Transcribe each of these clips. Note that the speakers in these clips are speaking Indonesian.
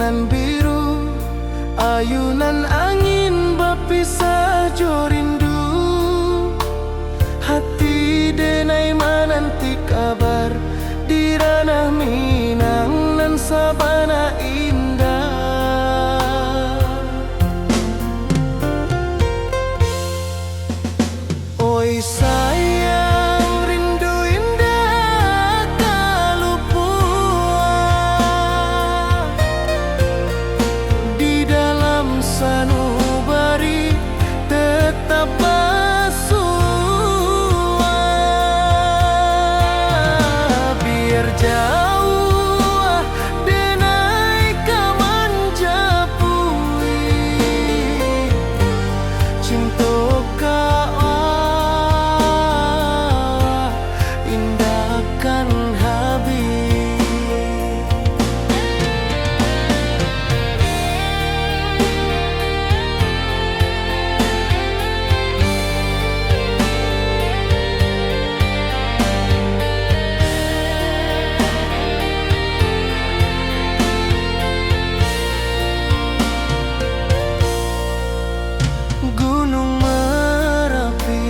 bulan biru, ayunan angin berpisah jo rindu. Hati denai menanti kabar di ranah Minang nan sabana indah. Oi sayang, rindu indah kalupua di dalam sanubari tetap bersua. Biar jauh denai kaman japui cinta indahkan habis. Gunung Merapi,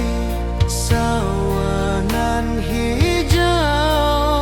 sawanan hijau,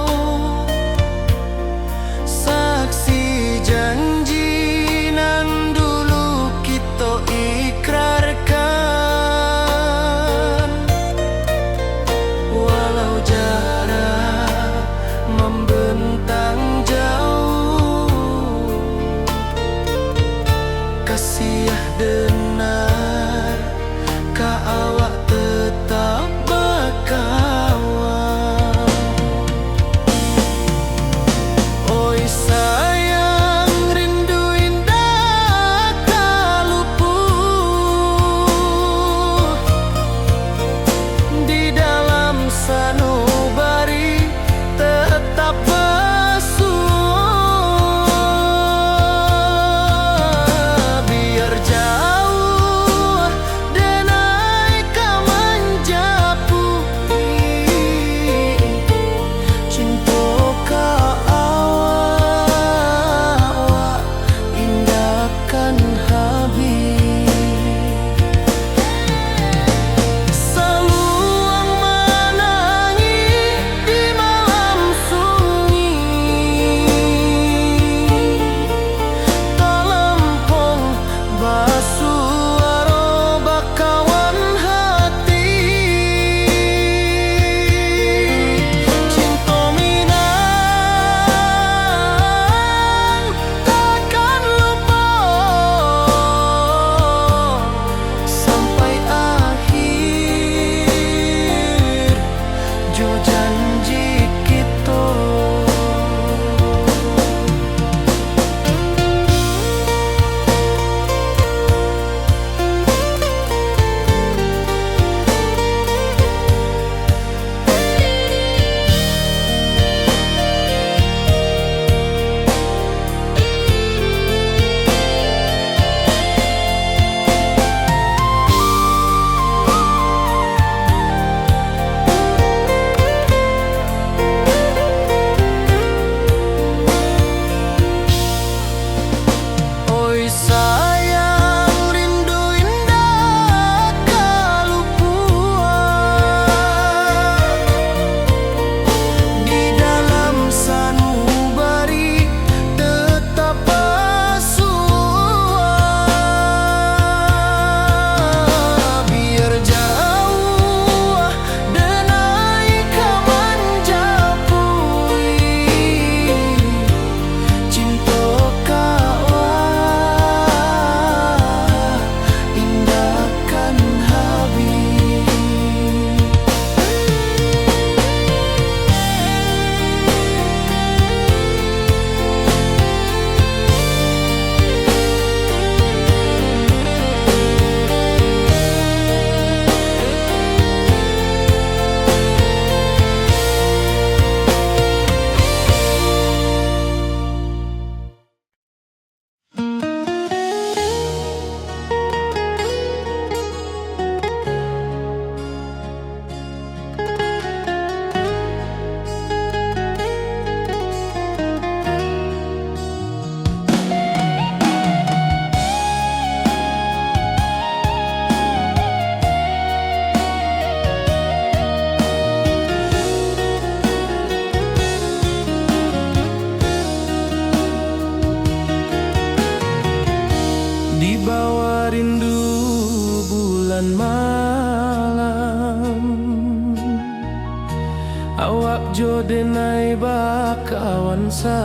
denai bakawan salam.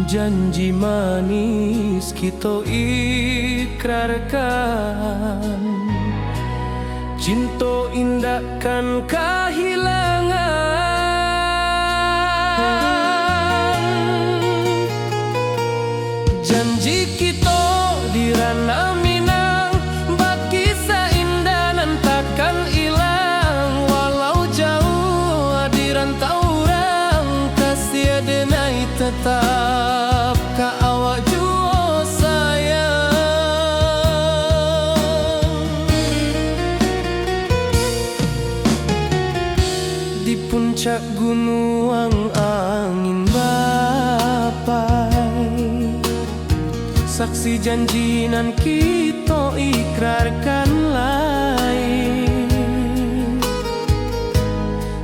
Janji manis kita ikrarkan, cinta indahkan kehilangan. Janji kita di ranah Minang, baki seindah nan takkan hilang. Walau jauh di rantau orang, kasih denai tetap ka awak jua sayang. Di puncak gunung angin bapai, saksi janji nan kita ikrarkan lain.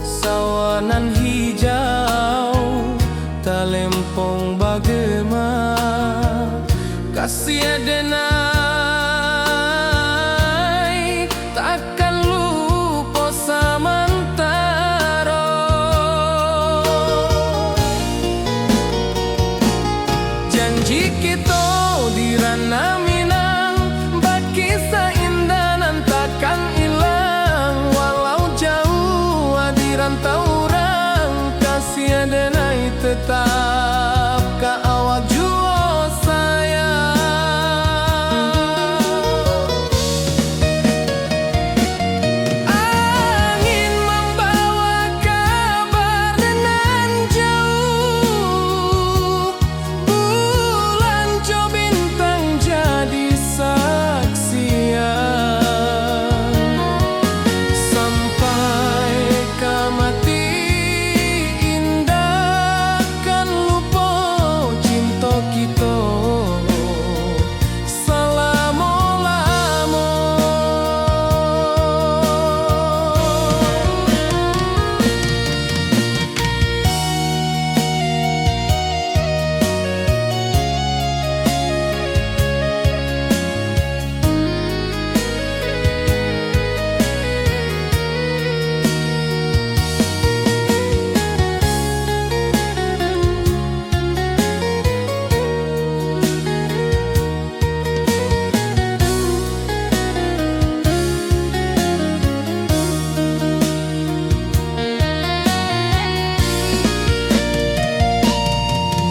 Sawanan hijau talempong bagema, kasih denai takkan lupa samantara. Janji kita di ranah Minang, baki seindah nan takkan hilang. Walau jauh di rantau orang, kasih denai tetap ka awak jua sayang. Angin membawa kabar nan jauh, bulan jo bintang jadi saksian. Sampai ka mati indah kan lupa cinta kita selama-lama.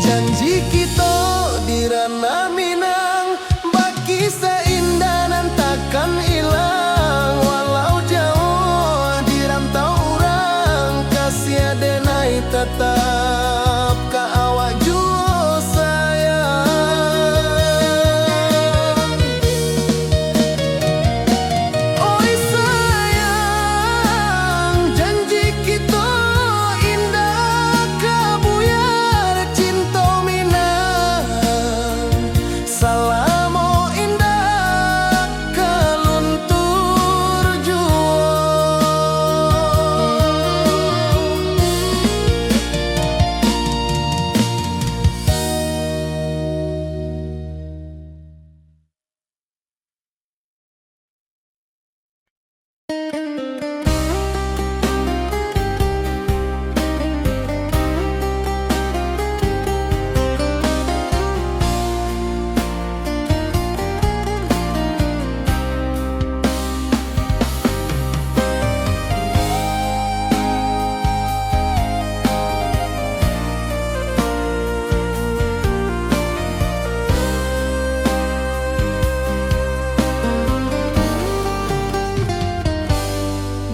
Janji kita di ranah Minang, baki seindah nan takkan hilang. Walau jauh di rantau orang, kasih denai tetap ka awak jua sayang. Oi sayang, janji kita indah kabuyar cinta Minang. Salamo indah kaluntur jua.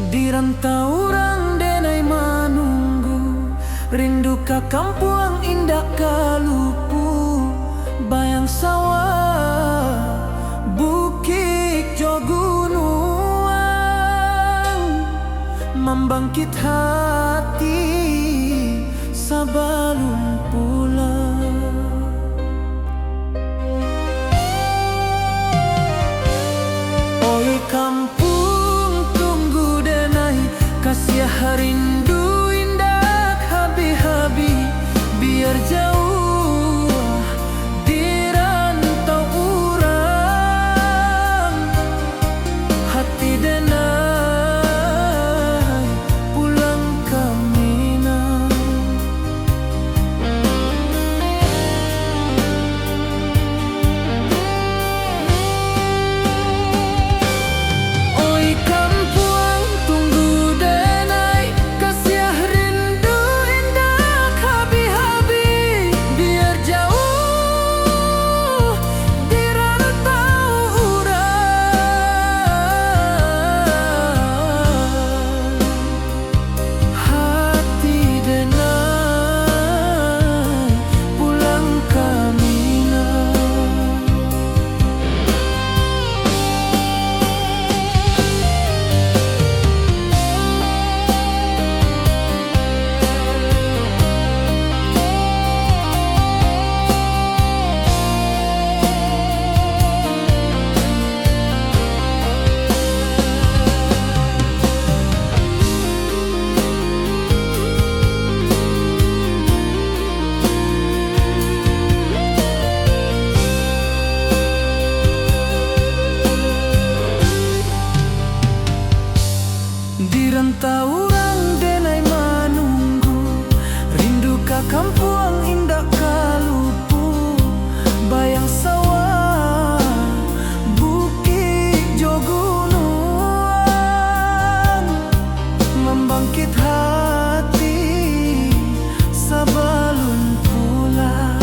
Di rantau orang denai manunggu, rindu ka kampung indah kalupu. Bayang sawah, bukit jo gunung, membangkit hati sebelum pulang. Oi kampung tunggu denai, kasih rindu indah habi-habi. Biar jauh di rantau orang, hati denai Di rantau orang denai manunggu, rindu ka kampung indah kalupu, bayang sawah bukit jo gunung, membangkit hati sabalun pulang.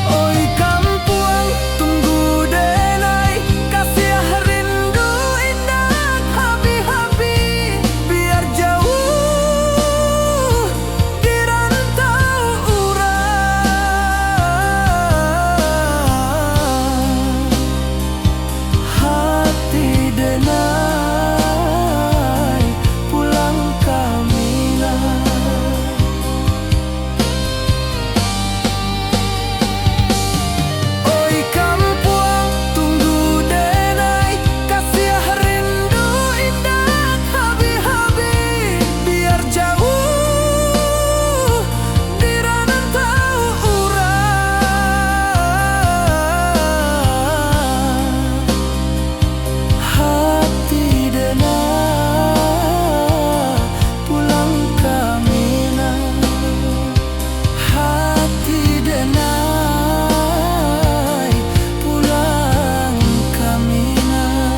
Oi kampung tunggu denai, kasih rindu indah habi-habi, biar jauh di rantau urang. Hati denai pulang kamilah. Oi kampung tunggu denai, kasih rindu indah habi-habi, biar jauh di rantau urang. Hati denai pulang kamilah. Hati denai pulang kamilah.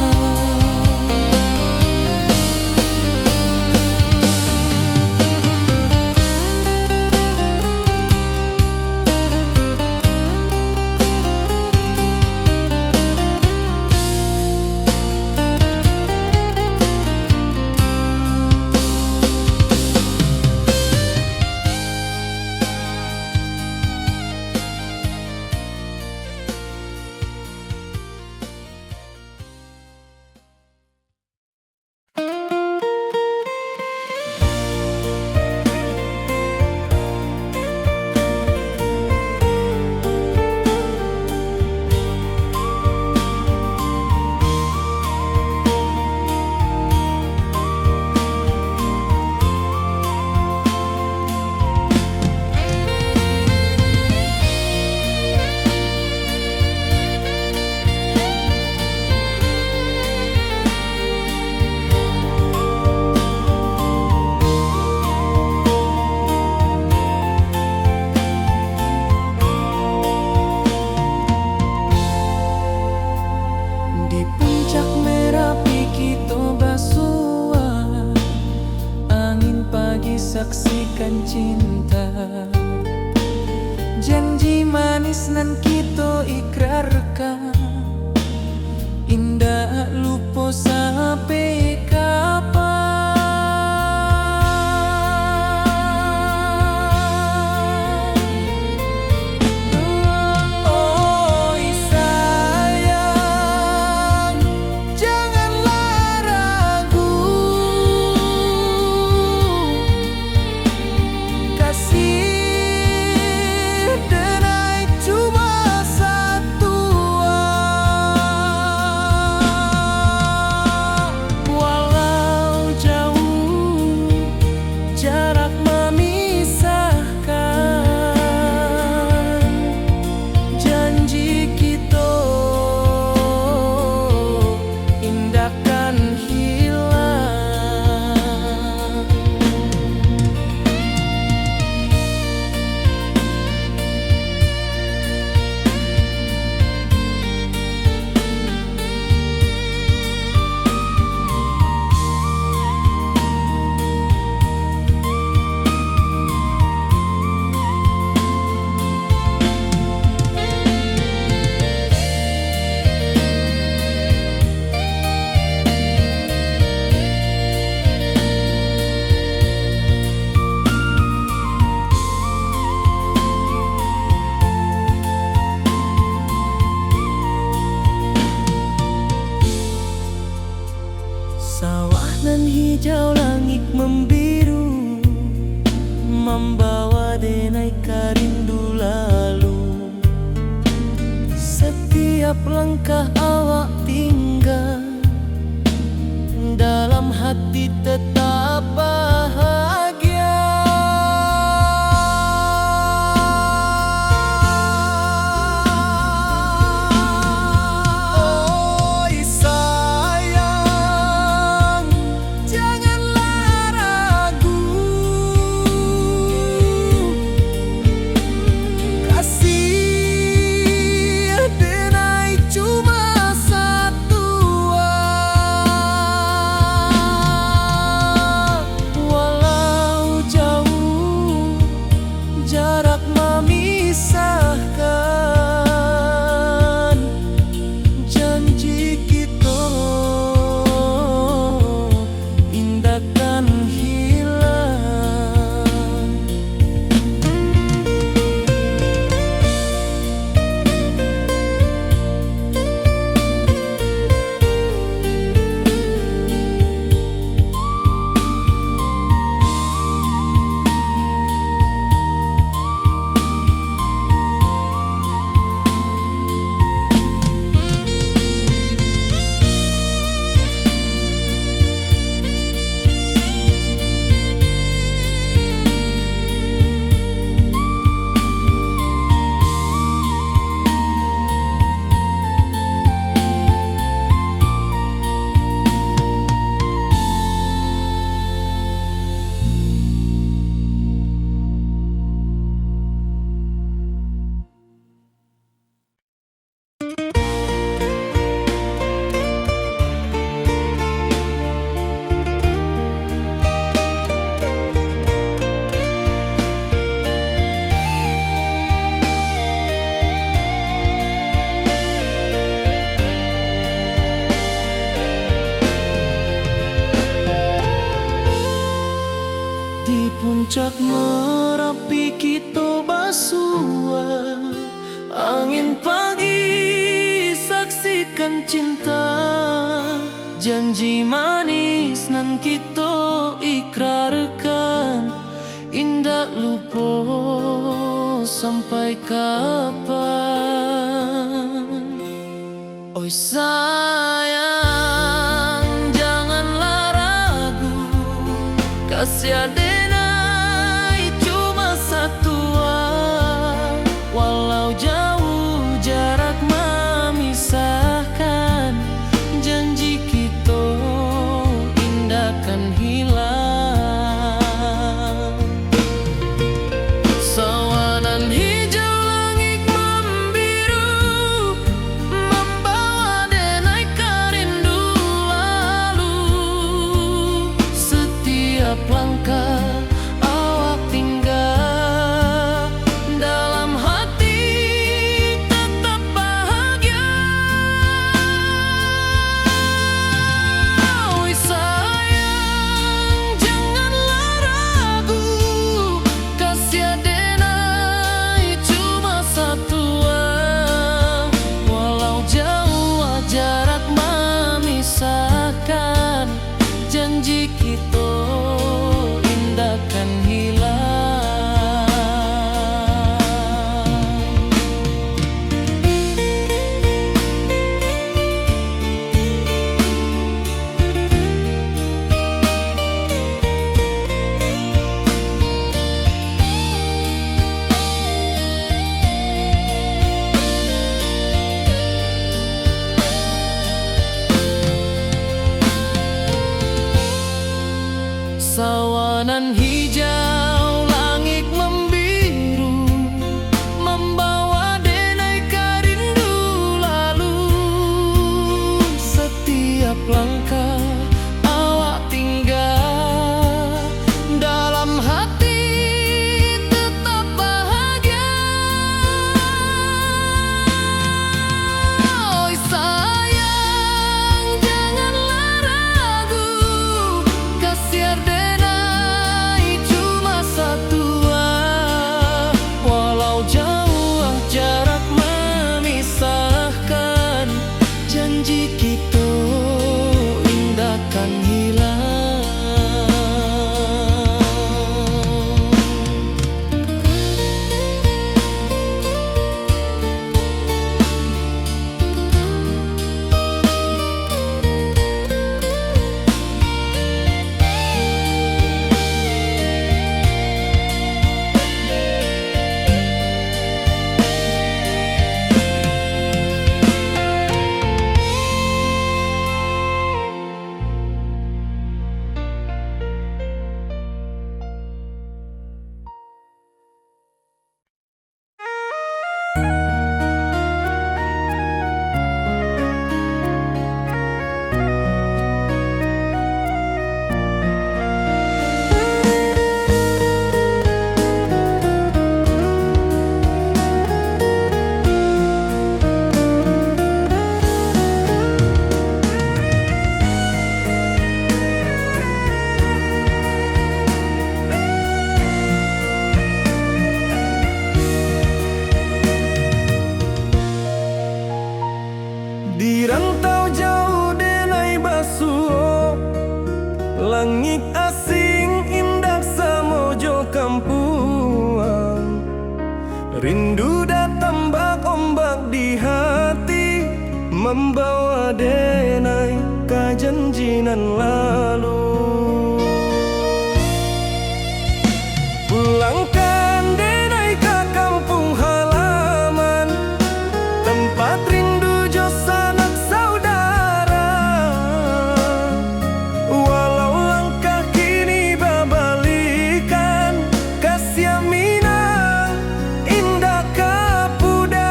Di puncak Merapi kita basua, angin pagi saksikan cinta, janji manis nan kita ikrarkan, indah lupa sampai kapan. Oi sayang, janganlah ragu, kasih denai cuma satu. Walau jauh jarak memisahkan, janji kita indahkan hilang. Sawah nan hijau, langit membiru, membawa denai karindu lalu. Setiap langkah awak tinggal, dalam hati tetap bahagia. Puncak Merapi kita basua, angin pagi saksikan cinta, janji manis nan kita ikrarkan, indah lupa sampai kapan. Oi sayang, janganlah ragu, kasih adenai cuma satu, walau jauh jarak memisahkan, janji kita indah kan hilang. Sawanan hijau langit membiru, membawa denai kerindu lalu. Setiap langkah awak tinggal, dalam hati tetap bahagia. Oi sayang, janganlah ragu, kasih adenai cuma satu, walau jauh jarak memisahkan, janji kita indah kan hilang. Sawanan hijau langit membiru, membawa denai kerindu lalu. Setiap langkah awak tinggal, dalam hati tetap bahagia. Oi sayang, janganlah ragu, kasih adenai cuma satu, walau jauh jarak memisahkan, janji kita indah kan hilang. Di rantau jauh denai basuh, langit asing indah samojo kampuang. Rindu datang bak ombak di hati, membawa denai kajanjinan lalu. Pulangkan denai ke kampung halaman, tempat rindu jo sanak saudara. Walau langkah kini babalikan, kasih Minang indah kapudar.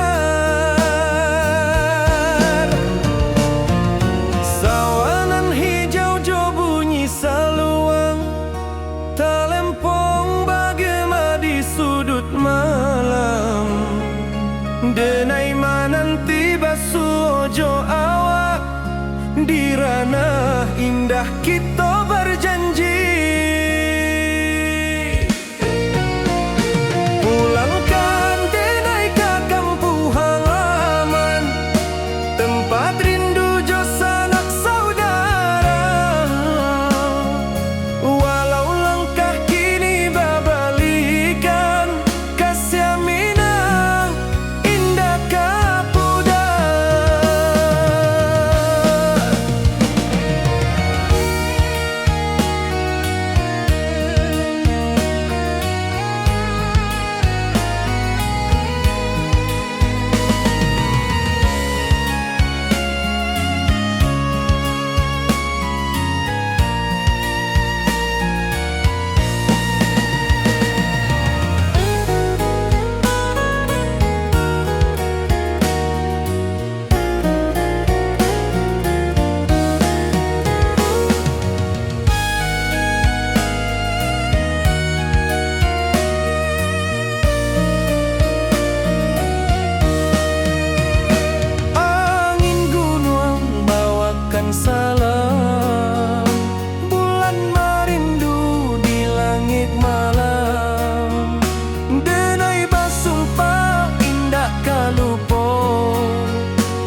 Sawanan hijau jo bunyi saluang, talempong bagema di sudut malam. Denai mananti basuojo awak, di ranah indah kita berjanji. kalupo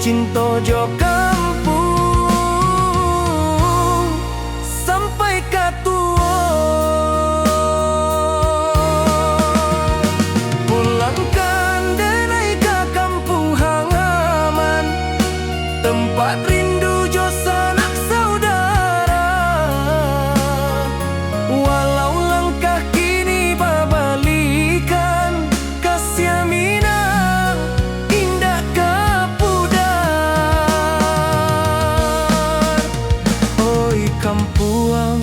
cinta jo kampung sampai katua. Pulangkan denai ke kampung halaman, tempat rindu jo sanak saudara. Walau langkah kini babalikan, kasih minang indah kapudar. Oi kampuang,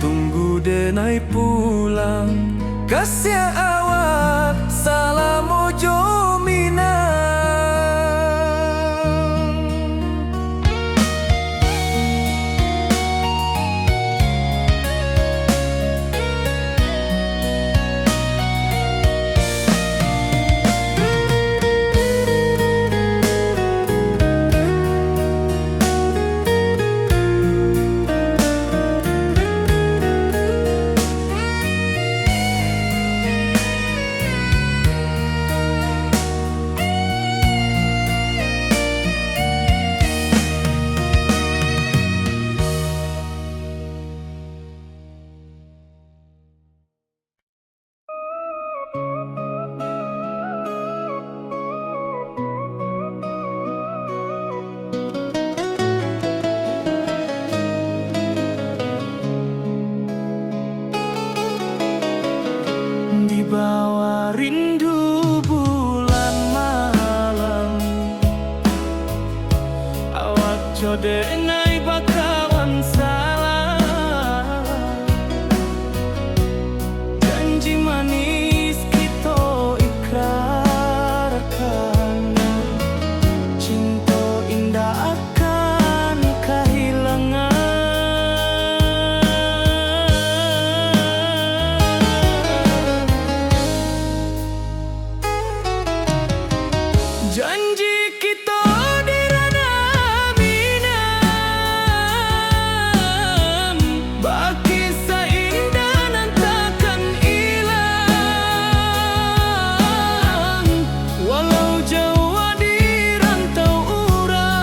tunggu denai pulang, kasih awak salam ojo minang. Di bawah rindu bulan malam, awak jodenai bakawan salah. Janji manis kita ikrarkan, cinta indah akan kehilangan. Janji kita di ranah minam, baki seindah nan takkan hilang. Walau jauh di rantau urang,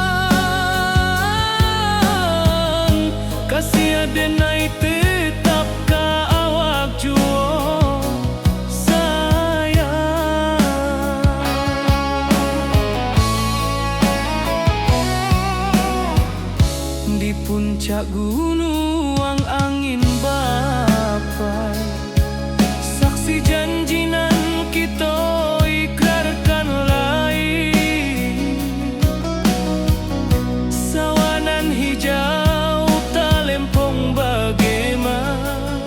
kasih denai tetap ka awak juo di puncak gunung angin bapai. Saksi janji nan kita ikrarkan lain, sawanan hijau talempong bagaimana,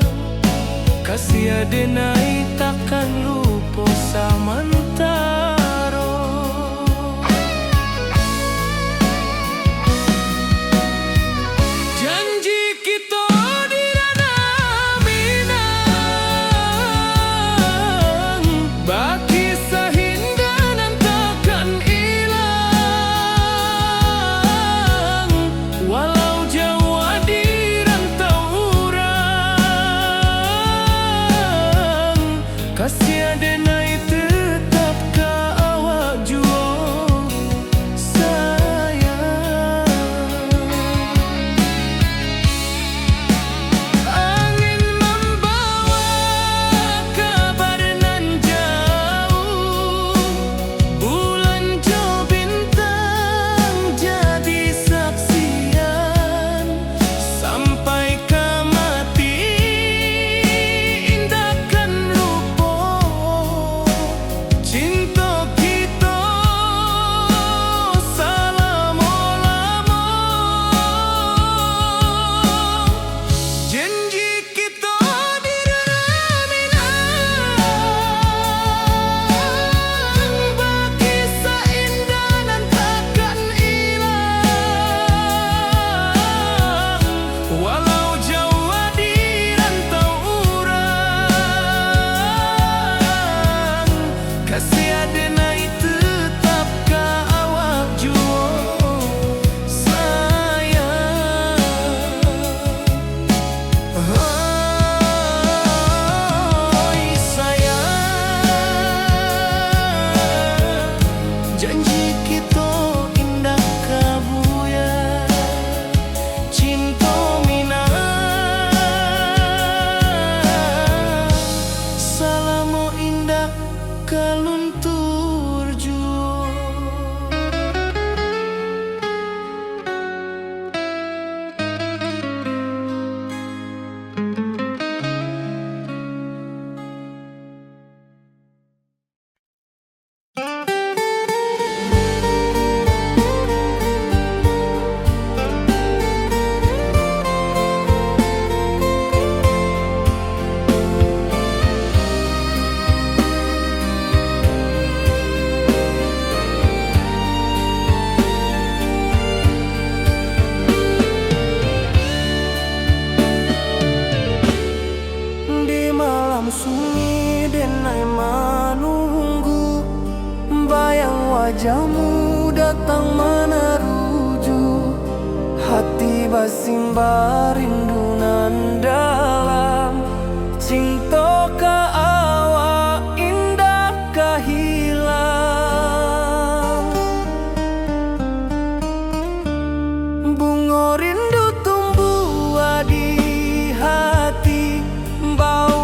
kasih denai takkan lupa samantaro. Janji Janji kita indah kabuya, cinta mina salamo indah kaluntur jua. Sunyi denai menunggu, bayang wajahmu datang meneruju. Hati basimba rindu nan dalam, cinta ka awak indah ka hilang. Bunga rindu tumbuh di hati, bau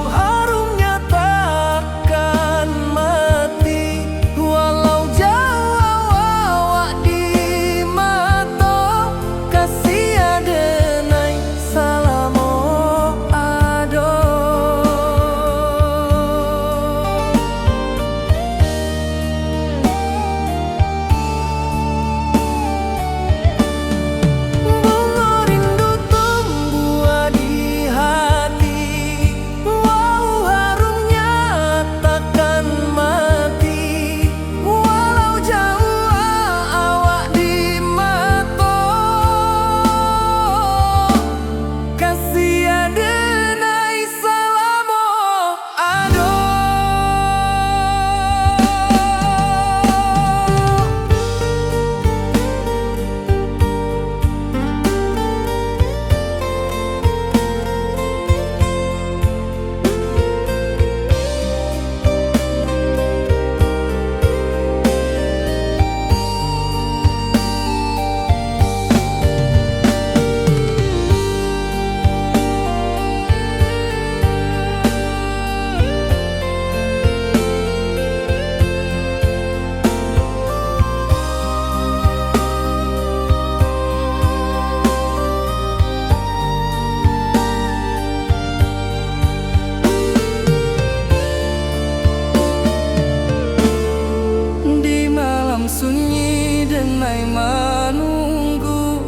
sunyi denai menunggu,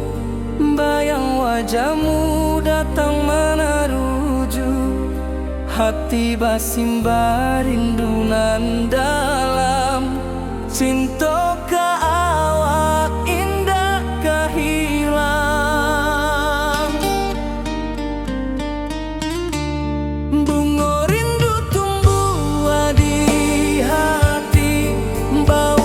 bayang wajahmu datang meneruju. Hati basimba rindu nan dalam, cinta ka awak indah ka hilang. Bunga rindu tumbuh di hati, bau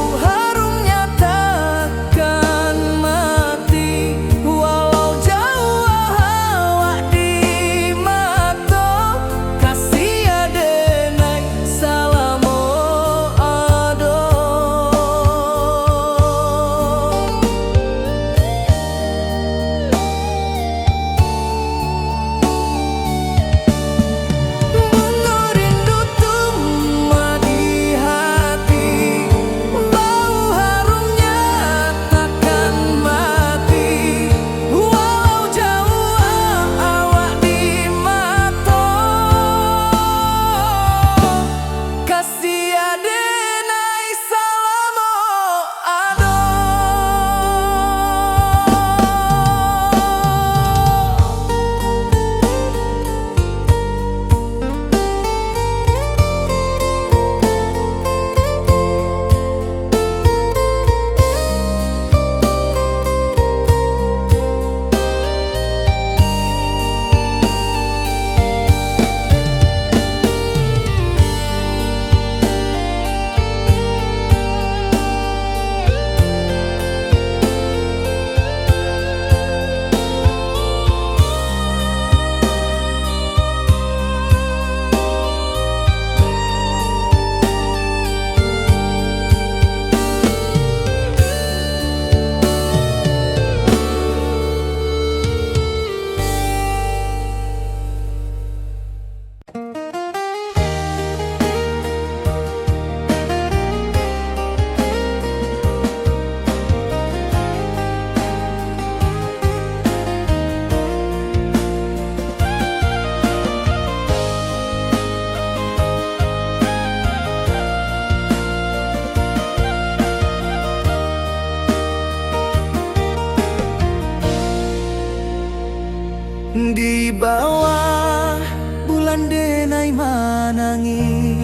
bawah bulan denai manangi,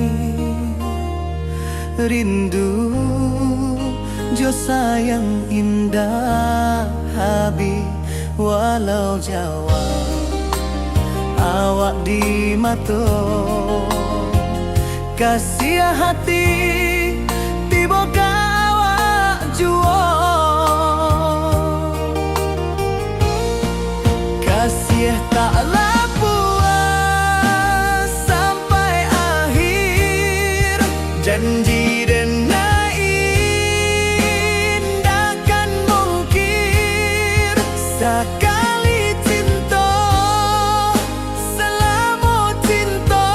rindu jo sayang indah habi walau Jawa awak di mato kasih hati tiba awak juo kasih tak puas sampai akhir janji denai indahkan mungkir sekali cinta selama cinta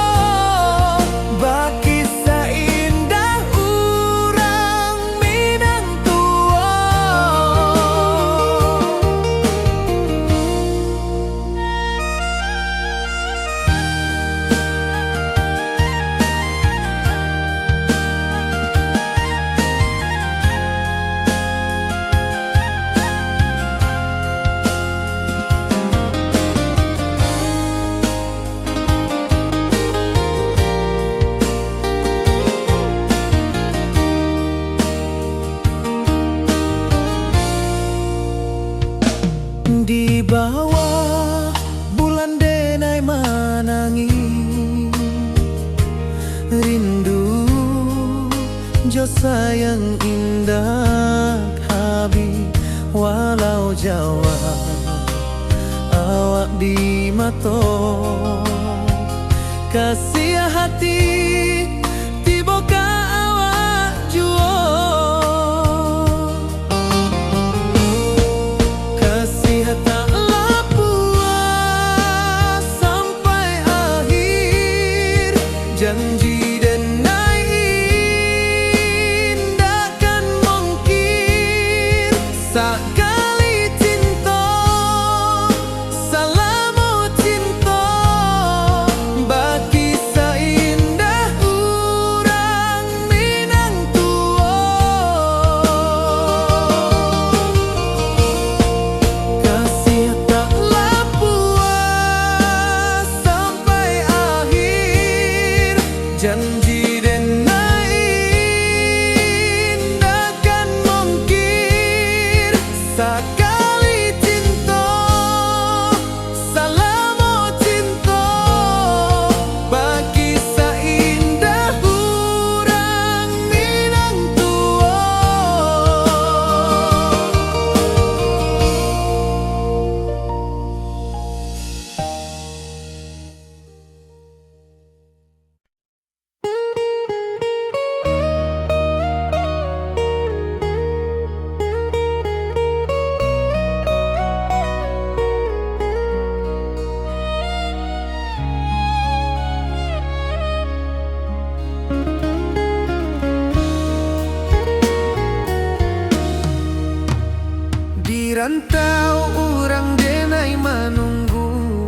baki seindah urang Minang tua. Di bawah bulan denai manangi, rindu jo sayang indah habi walau Jawa awak di mato kasih hati tiba ka awak juo taklah puas sampai akhir janji denai indahkan mungkir sekali cinta selama cinta baki seindah urang Minang tua kasih taklah puas sampai akhir janji denai indahkan mungkir sekali cinta selama cinta baki seindah urang Minang tua. Di rantau orang denai menunggu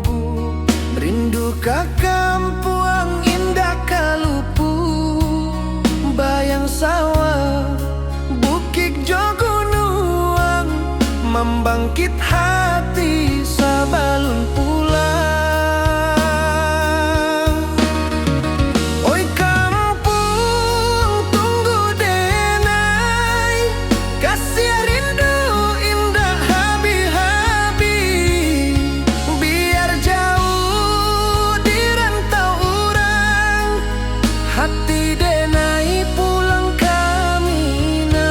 rindu ka kampuang indah kalupu bayang sawah bukit jo gunung membangkit hati sabalun pulang. Oi kampung tunggu denai kasih rindu indah habi-habi biar jauh di rantau orang hati denai pulang ke Minang.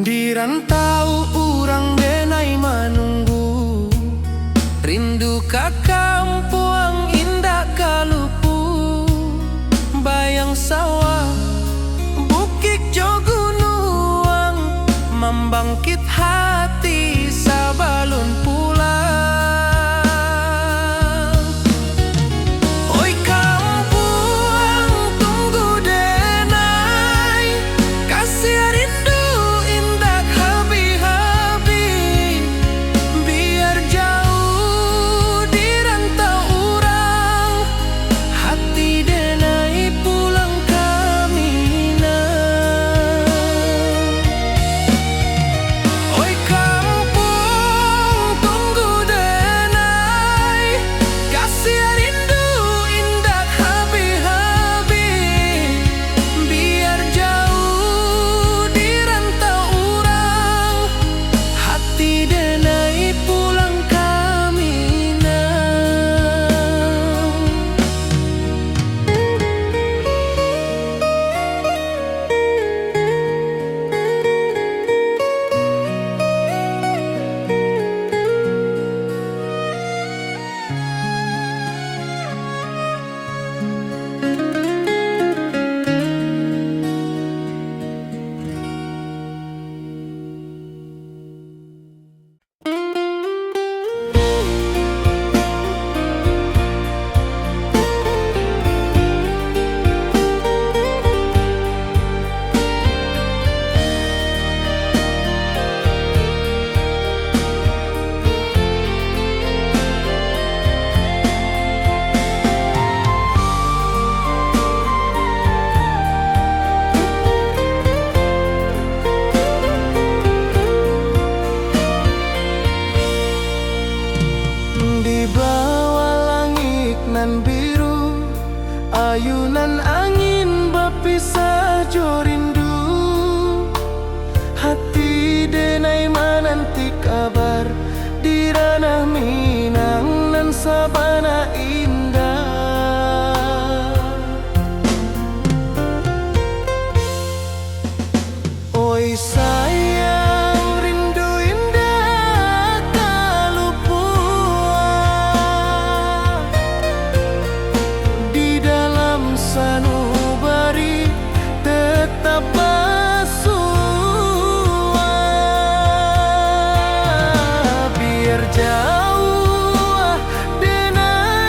Di rantau urang denai manunggu, rindu ka kampuang indah kalupu, bayang sawah bukit jo gunung, membangkit hati sabalun pulang. Oi kampung tunggu denai, kasih rindu indah habi-habi, biar jauh di rantau urang, hati denai pulang ke Minang. Oi kampung tunggu denai, kasih rindu indah habi-habi, biar jauh di rantau urang, hati denai pulang ke Minang. Di bawah langit nan biru, ayunan angin berpisah jo rindu, hati denai menanti kabar di ranah Minang nan sabana indah. Oi sayang rindu indah kalupua, di dalam sanubari tetap bersua, biar jauh denai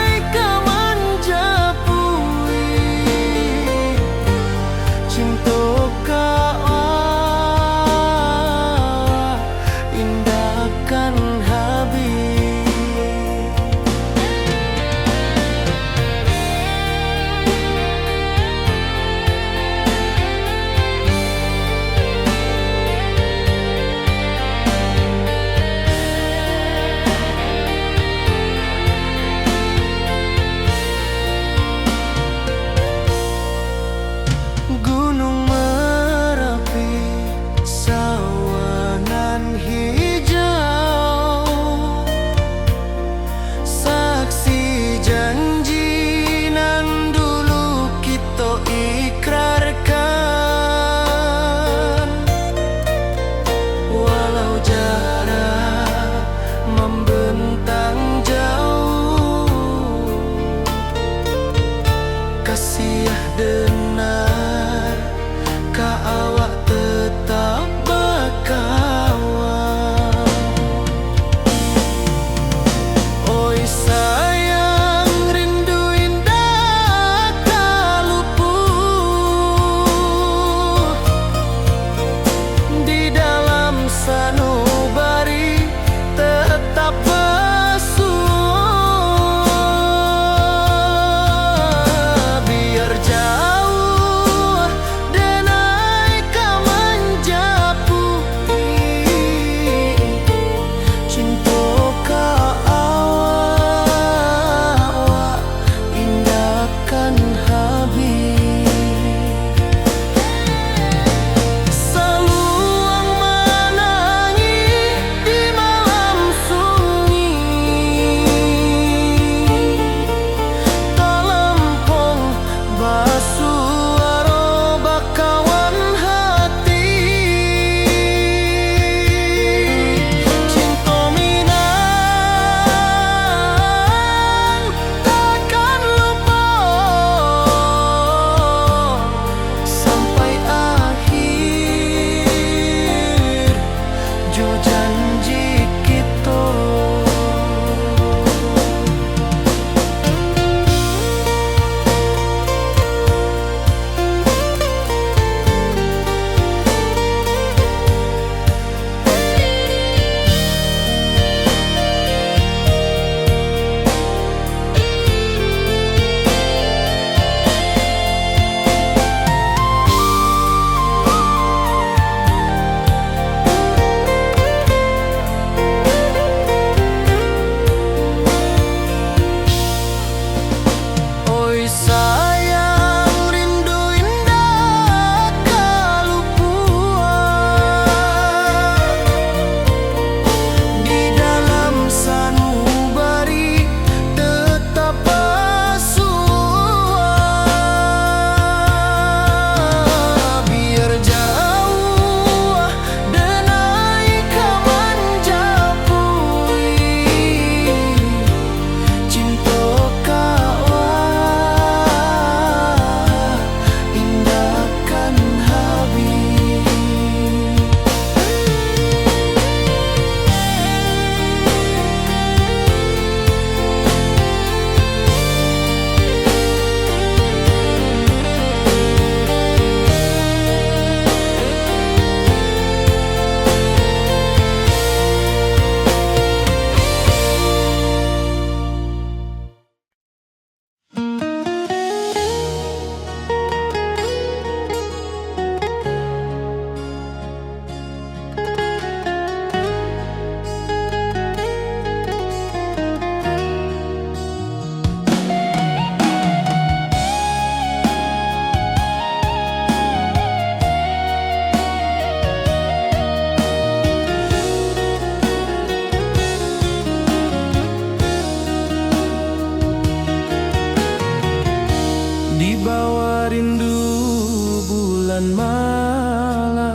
bulan malam,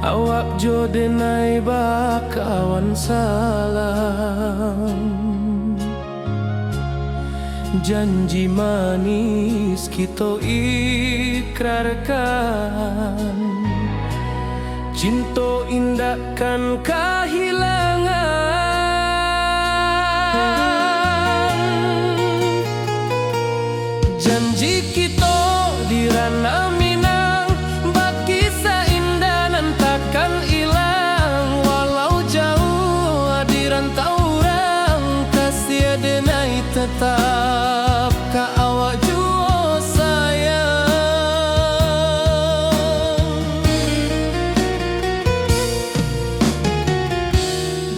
awak jo denai bakawan salam. Janji manis kita ikrarkan, cinta indahkan kehilangan. Janji kita di ranah Minang, bakisah indah nan takkan hilang. Walau jauh di rantau orang, kasih denai tetap ka awak jua sayang.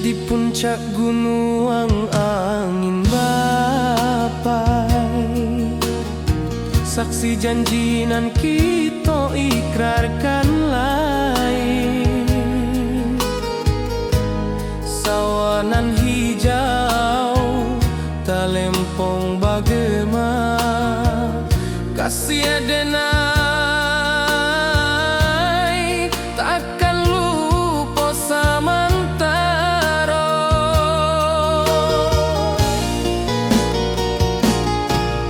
Di puncak gunung angin bapai, saksi janji nan kita ikrarkan lain. Sawanan hijau talempong bagema, kasih denai takkan lupa samantara.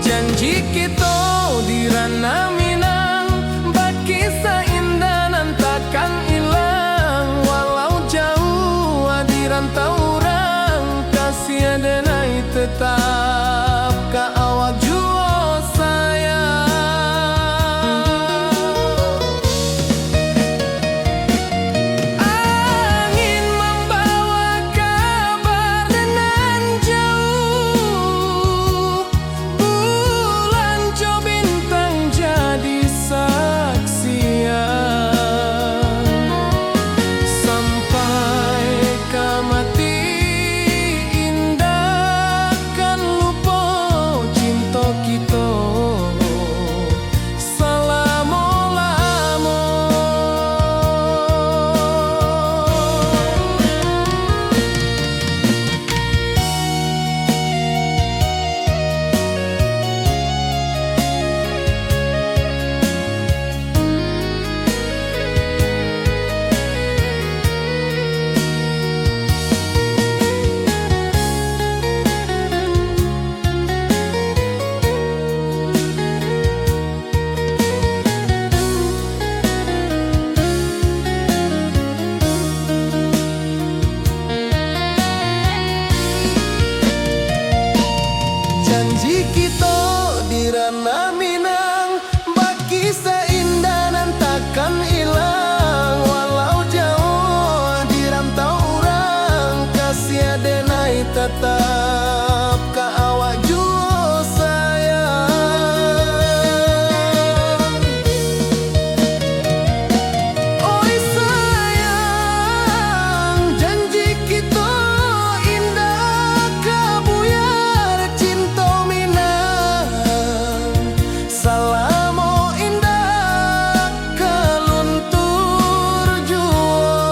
Janji kita di ranah Minang, bakisah indah nan takkan hilang. Walau jauh di rantau orang, kasih denai tetap ka awak jua sayang. Angin membawa kabar nan jauh, bulan jo bintang jadi saksian. Sampai ke mati indah kan lupa cinta kita selama-lama. Janji kita di ranah Minang, bakisah indah nan takkan hilang. Walau jauh di rantau orang, kasih denai tetap ka awak jua sayang. Oi sayang, janji kita indah kabuyar cinta Minang. Salamo indah keluntur jua.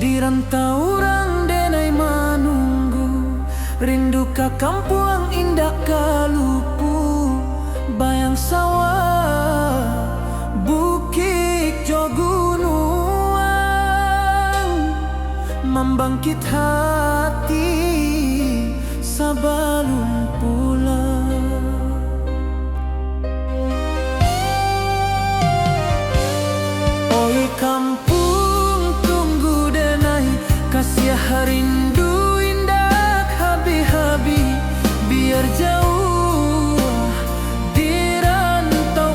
Di rantau orang denai manunggu, rindu ka kampung indah kalupu. Bayang sawah, bukit jo gunung, membangkit hati sabalun pulang. Oi kampung tunggu denai, kasih rindu indah habi-habi. Biar jauh di rantau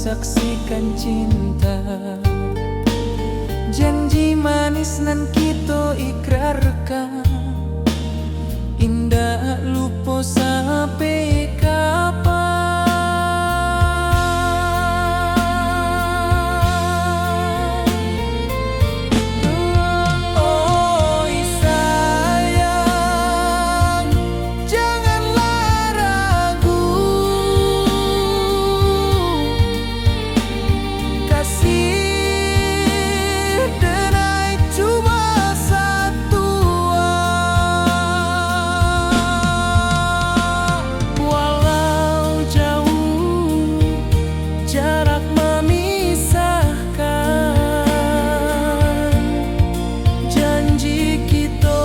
saksikan cinta. Janji manis nan kita ikrarkan, indah lupa sampai kapan. Oi sayang, janganlah ragu, kasih denai cuma satu. Walau jauh jarak memisahkan, janji kita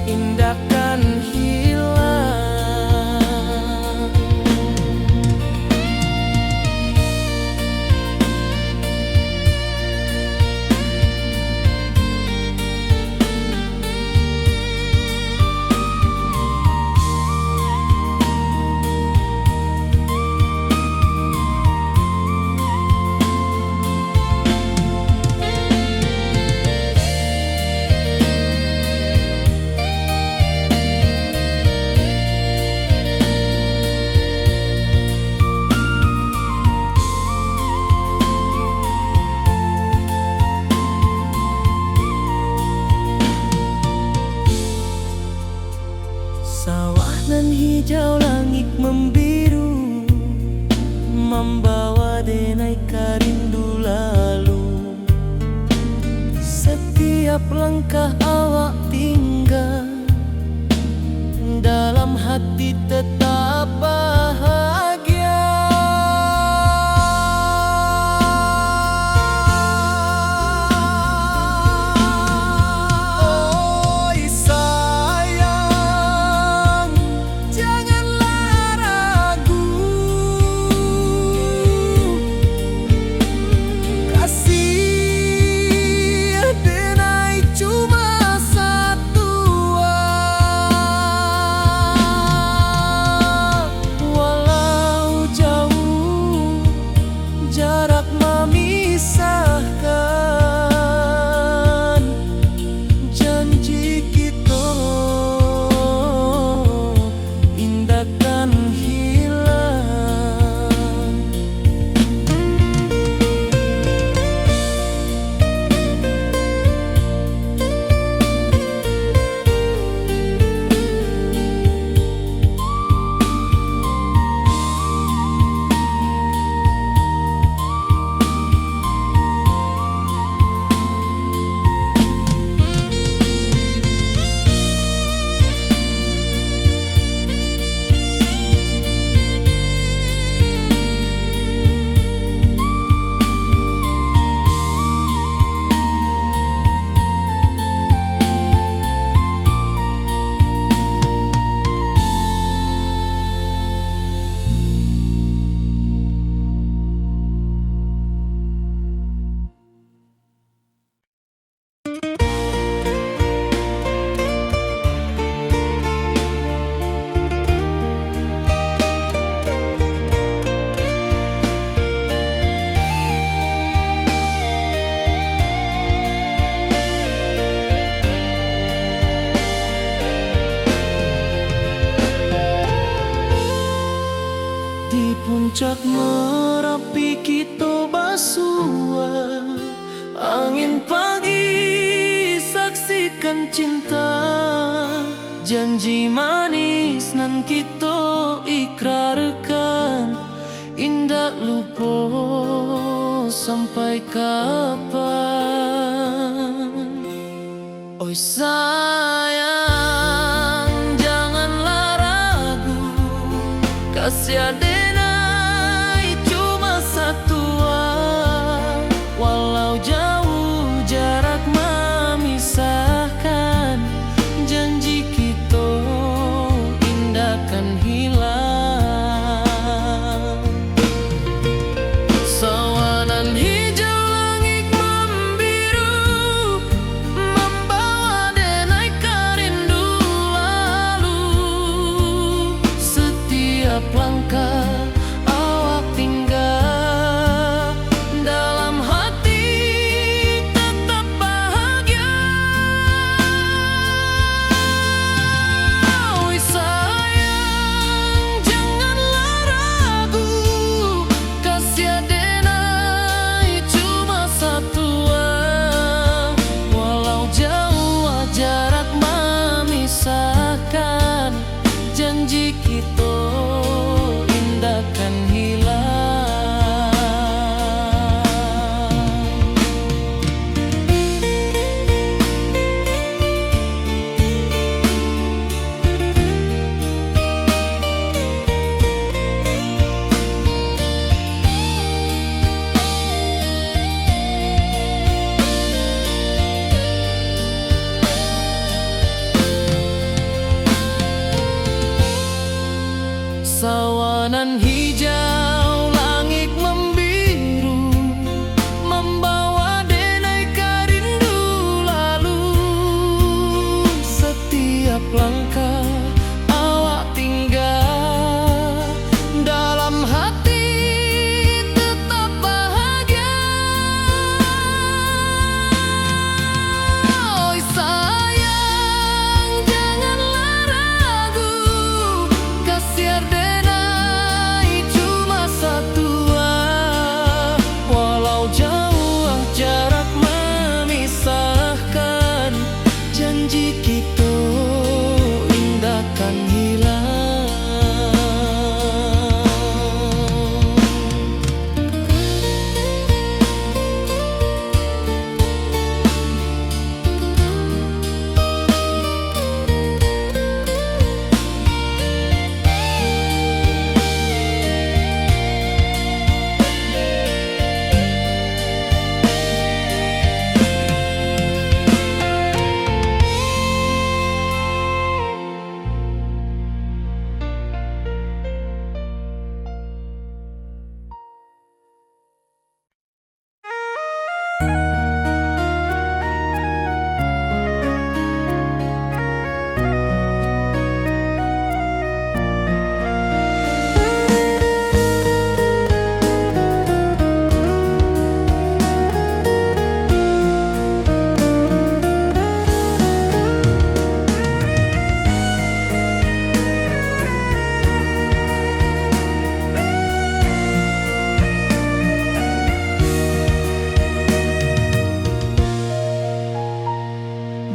indahkan hilang. Sawah nan hijau, langit membiru, membawa denai karindu lalu. Setiap langkah awak tinggal, dalam hati tetap bahagia. Oi sayang, janganlah ragu, kasih denai cuma satu. Walau jauh jarak memisahkan, janji kita indahkan hilang. Di puncak Merapi kita bersua, angin pagi saksikan cinta. Janji manis nan kita ikrarkan, indah lupa sampai kapan. Oi sayang, janganlah ragu, kasih denai cuma satu. Walau jauh jarak memisahkan, janji kita indahkan hilang. Sawanan hijau, langit membiru, membawa denai karindu lalu. Setiap langkah janji kita indah kan hilang. Sawanan hijau, langit membiru, membawa denai rindu lalu. Setiap langkah awak tinggal, dalam hati tetap bahagia. Oi sayang, janganlah ragu, kasih denai cuma satu. Walau jauh jarak memisahkan, janji kita indah kan hilang.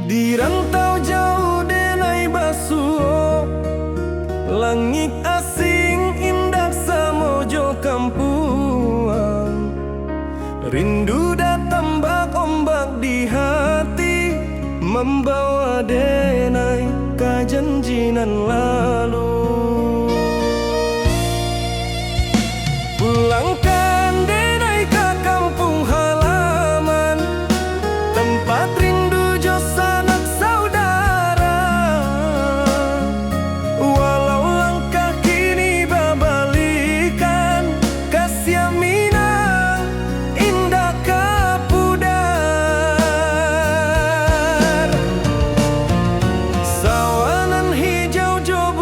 Di rantau jauh denai basuh, langit asing indah samojo kampuang. Rindu datang bak ombak di hati, membawa denai ka janjinan lalu. Pulangkan denai ke kampung halaman, tempat rindu jo sanak saudara. Walau langkah kini babalikan, kasih minang indah kapudar. Sawanan hijau jo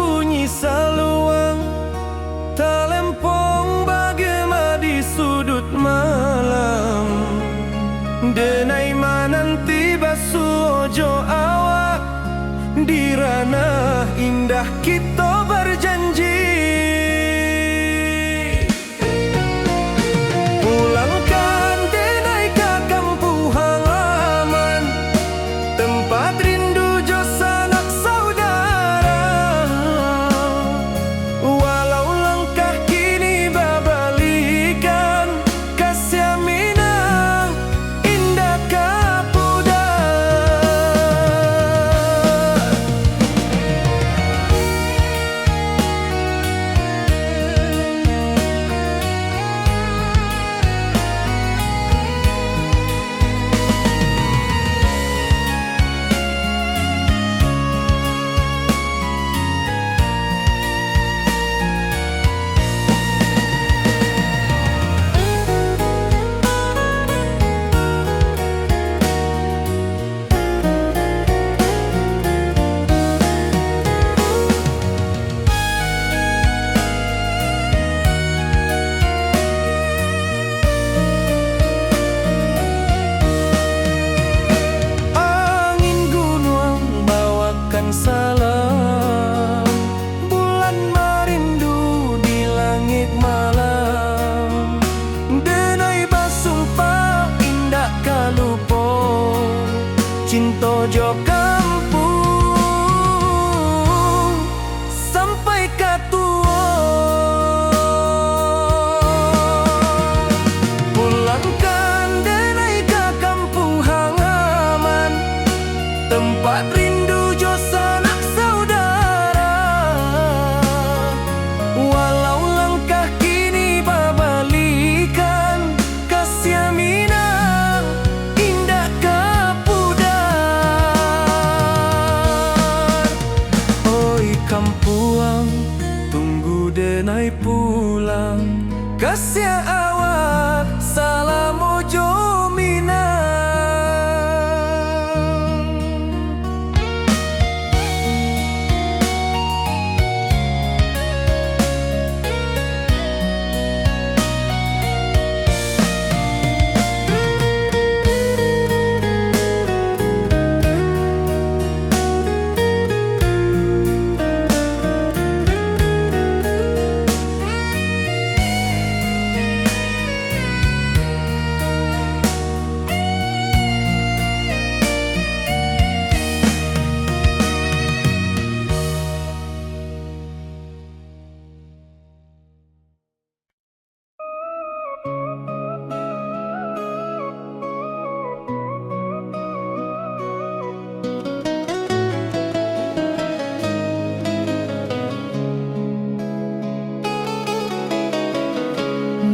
denai pulang, kasih awak salam ojo minang.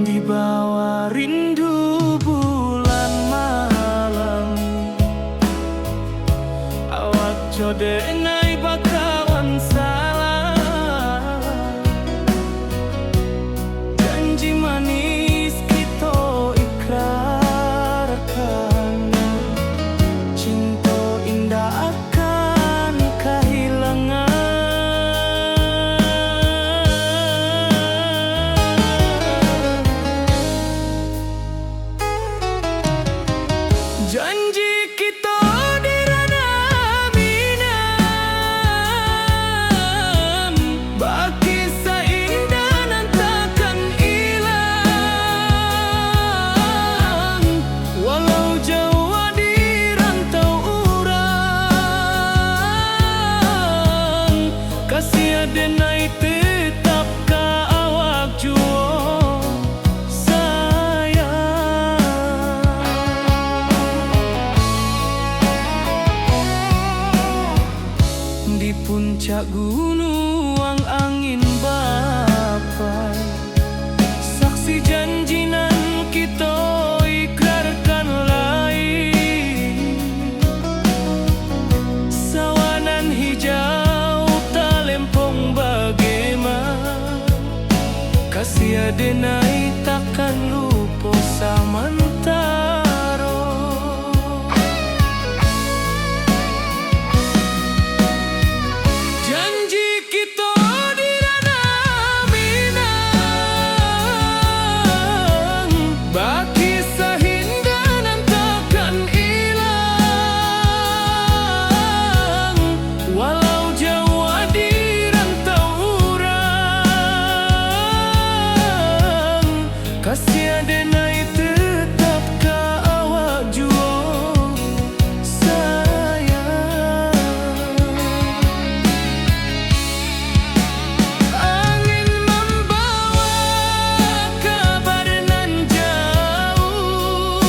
Di bawah rindu bulan malam, awak codenai bakawan salah. Janji manis kita ikrarkan, cinta indah akan kehilangan. Janji kita di ranah minang, baki seindah nan takkan hilang. Walau jauh di rantau urang, kasih denai tetap ka awak juo. Di puncak gunung angin bapai, saksi janji nan kita ikrarkan lain. Sawanan hijau talempong bagaimana, kasih denai takkan lupa samantara. Kasih denai tetap ka awak juo sayang. Angin membawa kabar nan jauh,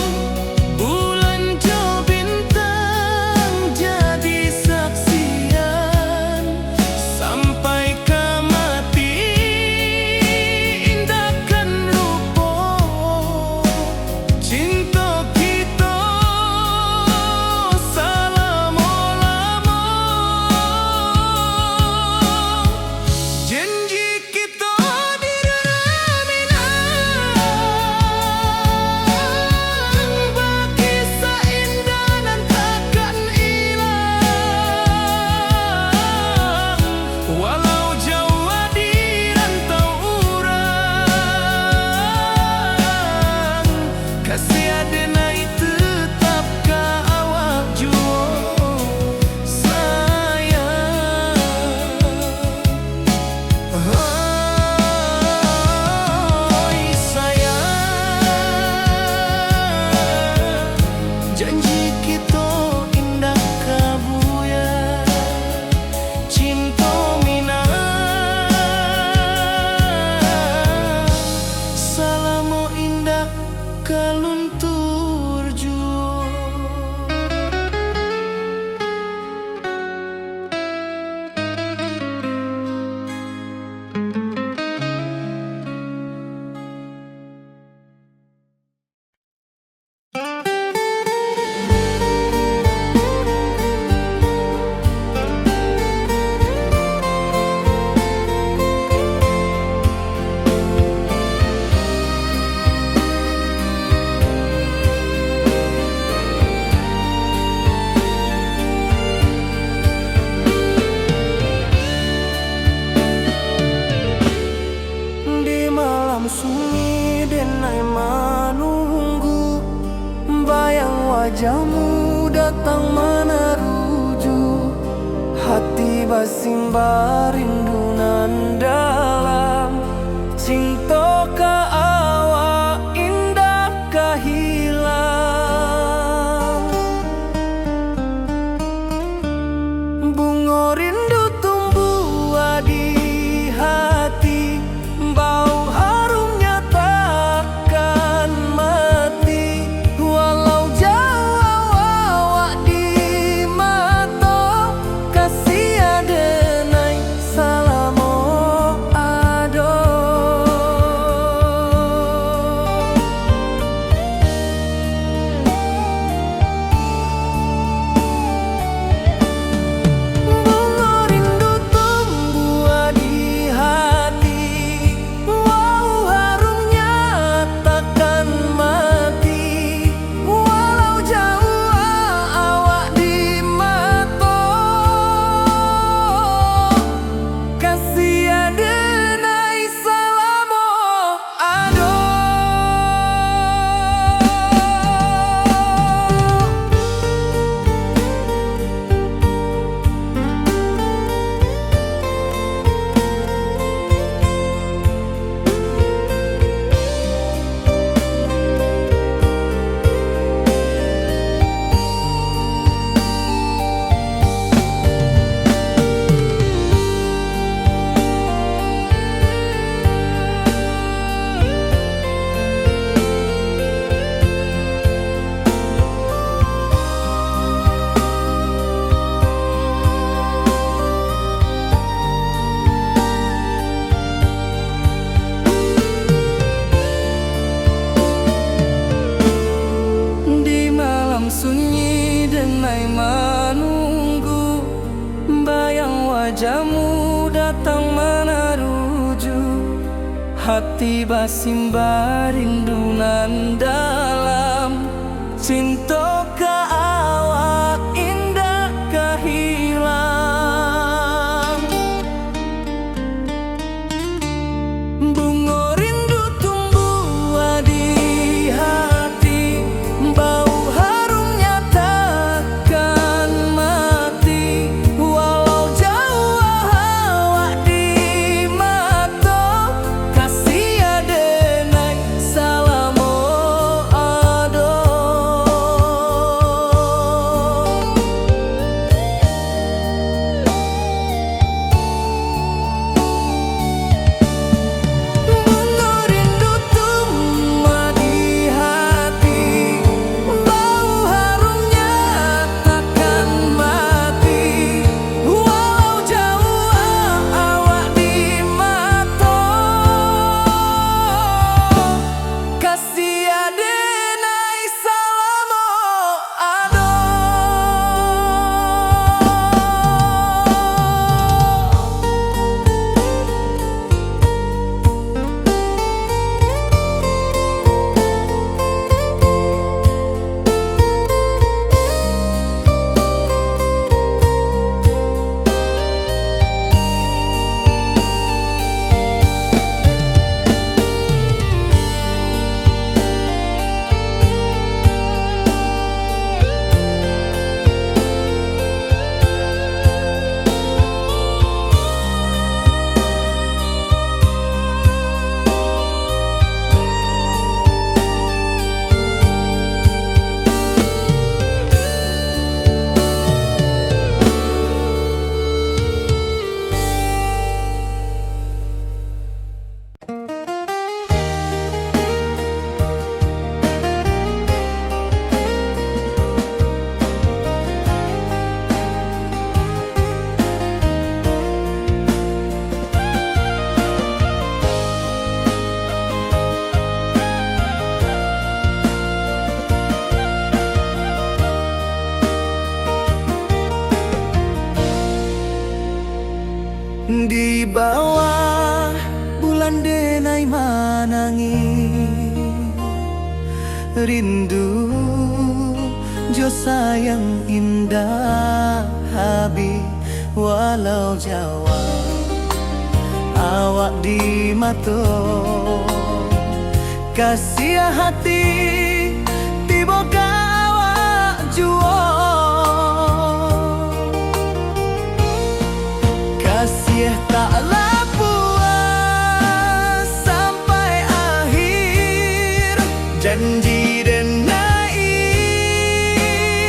bulan jo bintang jadi saksian. Sampai ke mati indahkan lupa wajahmu datang meneruju, hati basimba rindu nan dalam. Cinta ka awak indah kahilang. Bunga rindu tumbuh di hati, bau harumnya takkan mati. Walau jauh awak di mata, kasih adenai salamo ado. Bunga rindu tumbuh di hati, wow harumnya takkan mati. Walau jauh awak di mata, kasih adenai salamo ado. Di malam sunyi denai menunggu, bayang wajahmu datang meneruju, hati basimba rindu nan dalam. Cinta ka awak indah kahilang. Bunga rindu tumbuh di hati, bau harumnya takkan mati. Walau jauh awak di mata, kasih adenai salamo ado. Bunga rindu tumbuh di hati, bau harumnya takkan mati. Walau jauh awak di mata, kasih adenai salamo ado. Di bawah bulan denai manangi, rindu jo sayang indah habi. Walau Jawa awak di mata, kasih hati tiba awak juo. Kasih taklah puas sampai akhir. Janji denai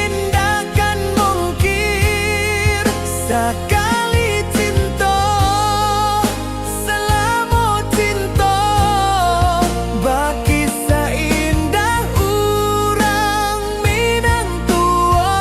indakan mungkir. Sekali cinta selama cinta, baki seindah urang Minang tua.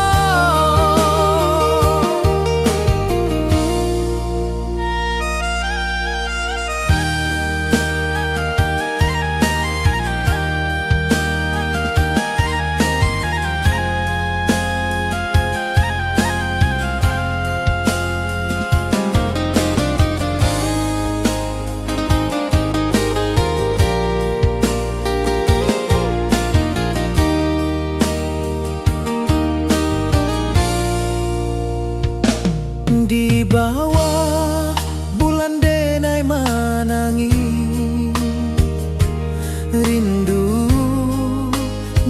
Di bawah bulan denai manangi, rindu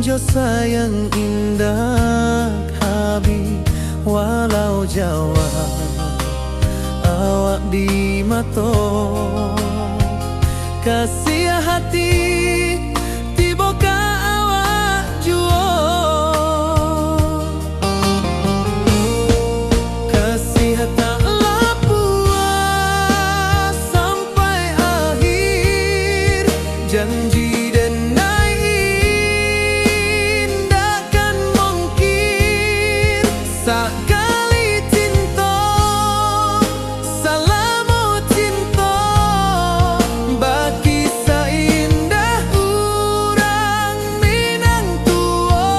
jo sayang indah habi. Walau Jawa awak di mato, kasih hati tiba ka awak juo. Kasih taklah puas sampai akhir. Janji denai indakan mungkir. Sekali cinta selama cinta, baki seindah urang Minang tua.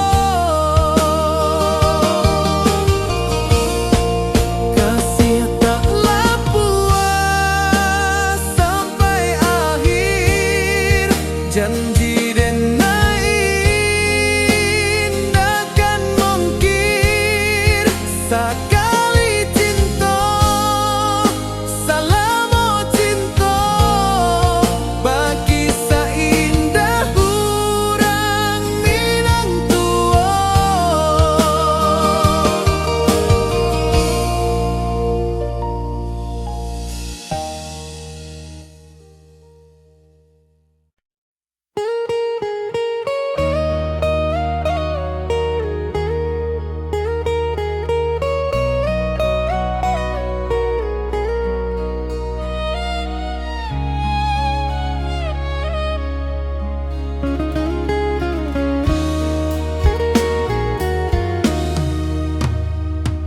Kasih taklah puas sampai akhir. Janji denai indakan mungkir. Sekali cinta selama cinta, baki seindah urang Minang tua.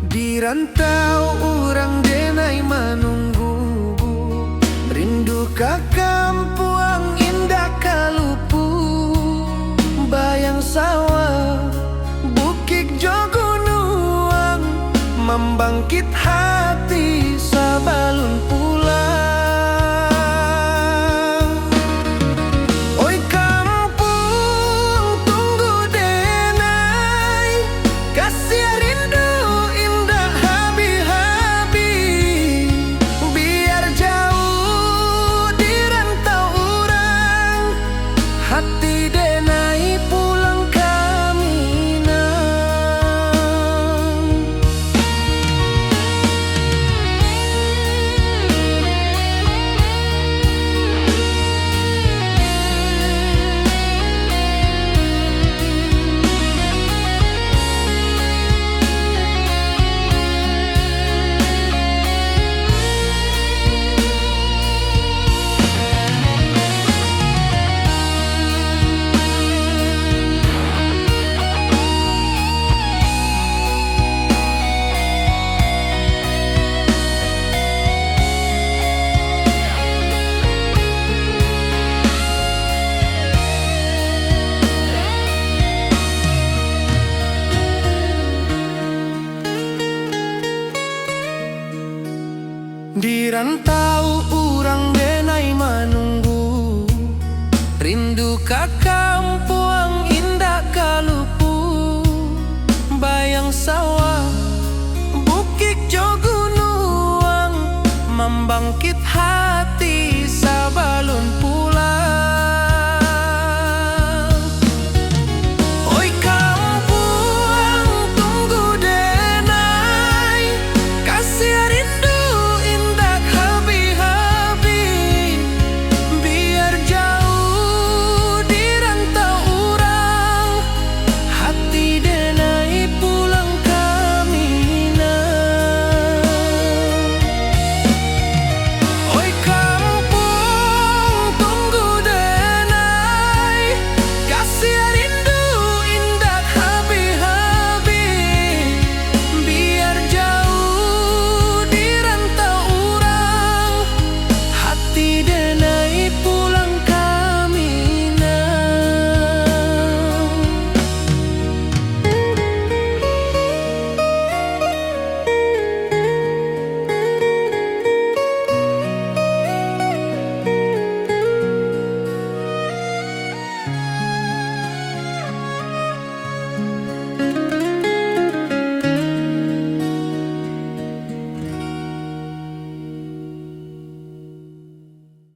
Di rantau urang denai menunggu, rindu ka kampuang indah kalupu. Bayang sawah bukit jo gunung, membangkit hati sabalun pulang. Oi kampung tunggu denai, kasih rindu indah habi-habi. Biar jauh di rantau urang, hati denai pulang ke Minang. Di rantau urang denai menunggu, rindu kakak